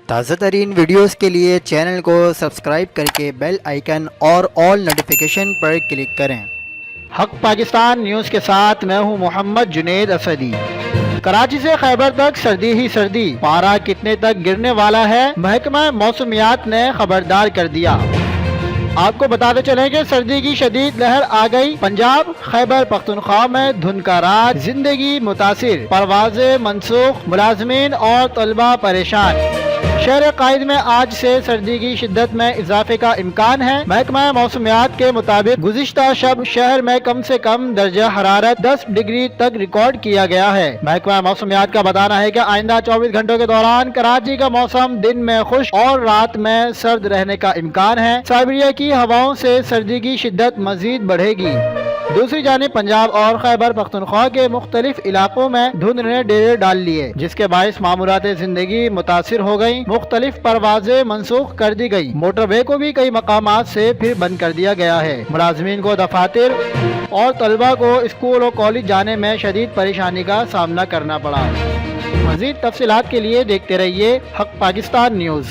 تازہ ترین ویڈیوز کے لیے چینل کو سبسکرائب کر کے بیل آئیکن اور آل نوٹیفیکیشن پر کلک کریں۔ حق پاکستان نیوز کے ساتھ میں ہوں محمد جنید اسدی۔ کراچی سے خیبر تک سردی ہی سردی، پارہ کتنے تک گرنے والا ہے، محکمہ موسمیات نے خبردار کر دیا۔ آپ کو بتاتے چلیں کہ سردی کی شدید لہر آ گئی۔ پنجاب خیبر پختونخوا میں دھند کا راج، زندگی متاثر، پروازیں منسوخ، ملازمین اور طلبہ پریشان۔ شہر قائد میں آج سے سردی کی شدت میں اضافے کا امکان ہے۔ محکمہ موسمیات کے مطابق گزشتہ شب شہر میں کم سے کم درجہ حرارت 10 ڈگری تک ریکارڈ کیا گیا ہے۔ محکمہ موسمیات کا بتانا ہے کہ آئندہ 24 گھنٹوں کے دوران کراچی کا موسم دن میں خشک اور رات میں سرد رہنے کا امکان ہے۔ سائبیریا کی ہواؤں سے سردی کی شدت مزید بڑھے گی۔ دوسری جانب پنجاب اور خیبر پختونخوا کے مختلف علاقوں میں دھند نے ڈیرے ڈال لیے، جس کے باعث معمولات زندگی متاثر ہو گئیں۔ مختلف پروازیں منسوخ کر دی گئی۔ موٹر وے کو بھی کئی مقامات سے پھر بند کر دیا گیا ہے۔ ملازمین کو دفاتر اور طلبہ کو اسکول اور کالج جانے میں شدید پریشانی کا سامنا کرنا پڑا۔ مزید تفصیلات کے لیے دیکھتے رہیے حق پاکستان نیوز۔